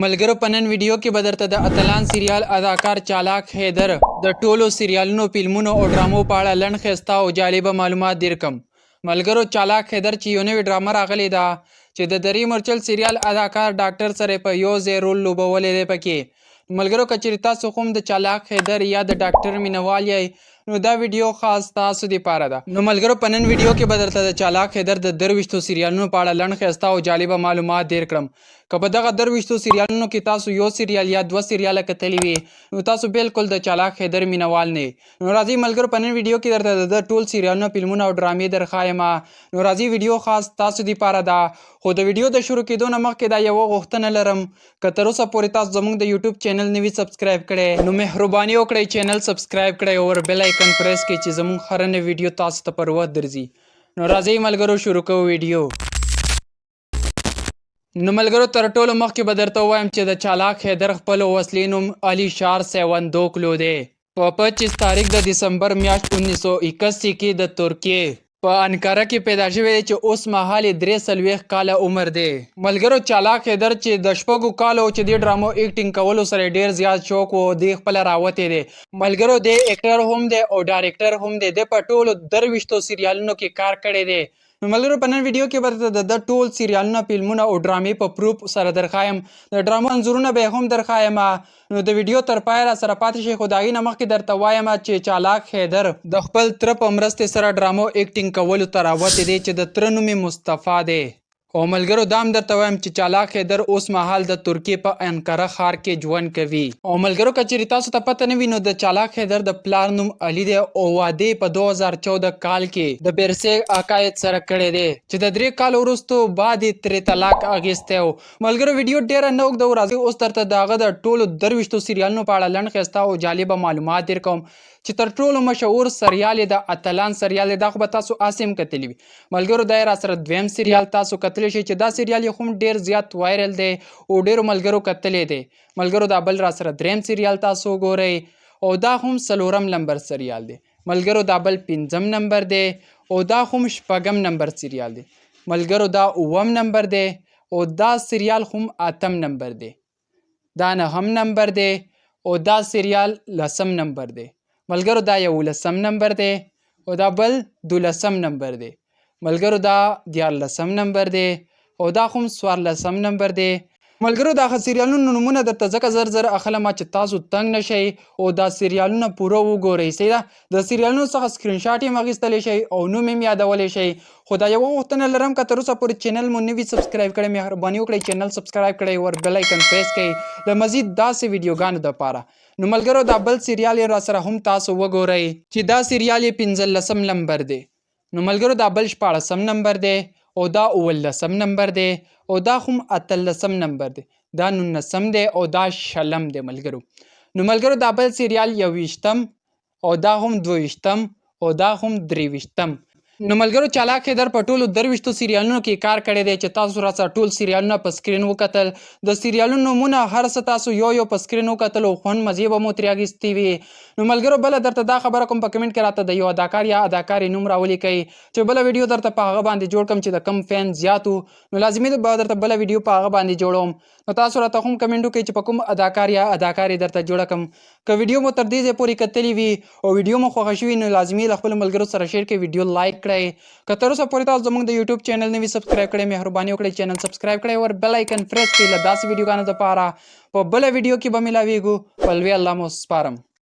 ملګرو په نن ویډیو کې به درته د اتلان سریال اداکار چالاک حیدر د ټولو سریالونو فلمونو او ډرامو په اړه لنډ ښایسته او جالبه معلومات درکم. ملګرو چالاک حیدر چې یو نوې ډرامه راغلی ده چې د درې مرچل سریال اداکار ډاکټر سره په یو ځای رول لوبولی دی پکې. ملګرو که چېرې تاسو هم د چالاک حیدر یا د ډاکټر مینوال یې نو دا ویډیو خاص تاسو دپاره ده. نو ملګرو په نن ویډیو کې به درته د چالاک حیدر د 23 سریالونو په اړه لنډ ښایسته او جالبه معلومات ډېر کړم. که په دغه 23 سریالونو کې تاسو یو سریال یا 2 سریاله کتلی وي نو تاسو بالکل د چالاک حیدر مینوال نه. نو راځئ ملګرو په نن ویډیو کې درته د ټول سریالونو فلمونه او ډرامې درښایم. نو راځئ ویډیو خاص تاسو دپاره ده. خو د ویډیو د شروع کېدو نه مخکې دا یوه غوښتنه لرم، که تر اوسه پورې تاسو زموږ د یوټیوب چینل نه وي سبسکرایب کړی نو مهرباني وکړئ چینل سبسکرایب کړئ او بیل آیکن پریس کړئ چې زموږ هره نوې ویډیو تاسو ته پر وخت درځي. نو راځئ ملګرو شروع کوو ویډیو. نو ملګرو تر ټولو مخکې به درته ووایم چې د چالاک حیدر خپل اصلي نوم علي شار سیوندوکلو دی. په 25 تاریخ د دسمبر میاشت 1981 کې د ترکیې په انکاره کې پیدا شوی دی چې اوس مهال یې 43 کاله عمر دی. ملګرو چالاک حیدر چې د 6 کالو چې دې ډرامو ایکټینګ کولو سره ډیر زیات شوق و دی خپله راوتی دی. ملګرو دی ایکټر هم دی او ډایرکټر هم دی. دی په ټولو 23 سریالونو کې کار کړی دی. نو ملګرو په نن ویډیو کې به د ټول سریالونه فلمونه او ډرامې په پروف سره درښایم. د ډرامو انځورونه به یې هم درښایم. نو د ویډیو تر پایه را سره پاتې شئ. خو د هغې نه مخکې درته وایم چې چالاک حیدر د خپل تره په مرستې سره ډرامو ایکټینګ کولو ته راوتی دی چې د تره نوم یې مصطفی دی. او ملګرو دا هم درته وایم چې چالاک حیدر اوس مهال د ترکیې په انکاره ښار کې ژوند کوي. او ملګرو که چېرې تاسو ته پته نه وي نو د چالاک حیدر د پلار نوم علي دی او واده په 2014 کال کې د بیرسیګ عقاید سره کړی دی چې د 3 کالو وروستو بعد یې ترې طلاق اخیستی و. ملګرو ویډیو ډېره نه اوږده و، راځئ اوس درته د هغه د ټولو 23 سریالونو په اړه لنډ ښایسته او جالبه معلومات در کوم چې تر ټولو مشهور سریال یې د اتلان سریال دی. دا خو به تاسو هسې هم کتلی وي. ملګرو دا یې را سره دویم سریال تاسو کتلی شئ چې دا سریال یې هم ډېر زیات وایرل دی او ډېرو ملګرو کتلی دی. ملګرو دا بل را سره دریم سریال تاسو وګورئ او دا هم 4 نمبر سریال دی. ملګرو دا بل 5 نمبر دی او دا هم 6 نمبر سریال دی. ملګرو دا 9 نمبر دی او دا سریال هم 8 نمبر دی. دا 9 نمبر دی او دا سریال 10 نمبر دی. ملګرو دا 11 نمبر دی او دا بل 12 نمبر دی. ملګرو دا 14 نمبر دی او دا هم 14 نمبر دی. ملګرو دا سریالونو نومونه درته ځکه زر اخلم چې تاسو تنګ نشئ او دا سریالونه پوره وګورئ. صحیح ده، د سریالونو څخه سکرین شاټ یې هم اخیستلی شئ او نوم یې یادولی شئ. خو دا یوه غوښتنه لرم، که تر اوسه پورې چینل مو نه وي سبسکرایب کړی مهرباني وکړئ چینل سبسکرایب کړئ او بیل آیکن پریس کړئ د مزید داسې ویډیوګانو دپاره. نو ملګرو دا بل سریال یې را سره هم تاسو وګورئ چې دا سریال یې 15 نمبر دی. نو ملګرو دا بل 14 نمبر دی او دا 19 نمبر دی او دا هم 18 نمبر دی. دا 19 دی او دا 20 دی ملګرو. نو ملګرو دا بل سریال 21 او دا هم 22 او دا هم 23. نو ملګرو چالاک حیدر په ټولو 23 سریالونو کې کار کړی دی چې تاسو را سره ټول سریالونه په سکرین وکتل. د سریالونو نومونه هر څه تاسو یو په سکرین وکتل او خوند مزې به مو ترې اخیستې وي. نو ملګرو بله درته دا خبره کوم په کمنټ کې راته د یو اداکار یا اداکارې نوم راولیکئ چې بله ویډیو درته په هغه باندې جوړ کړم چې د کم فین زیات وو. نو لازمي ده به درته بله ویډیو په هغه باندې جوړوم. نو تاسو راته هم کمنټ وکړئ چې په کوم اداکار یا اداکارې درته جوړه کړم. که ویډیو مو تر دې ځای پورې کتلې وي او ویډیو مو خوښه شوي نو لازمي له خپلو ملګرو سره شیر کړئ، ویډیو لایک کړئ. که تر اوسه پورې تاسو زموږ د یوټیوب چینل نه وي سبسکرایب کړی مهرباني وکړئ چینل سبسکرایب کړئ او بیل آیکن پریس کړئ له داسې ویډیوګانو دپاره. په بله ویډیو کې به ملاویږو. په لوی الله مو سپارم.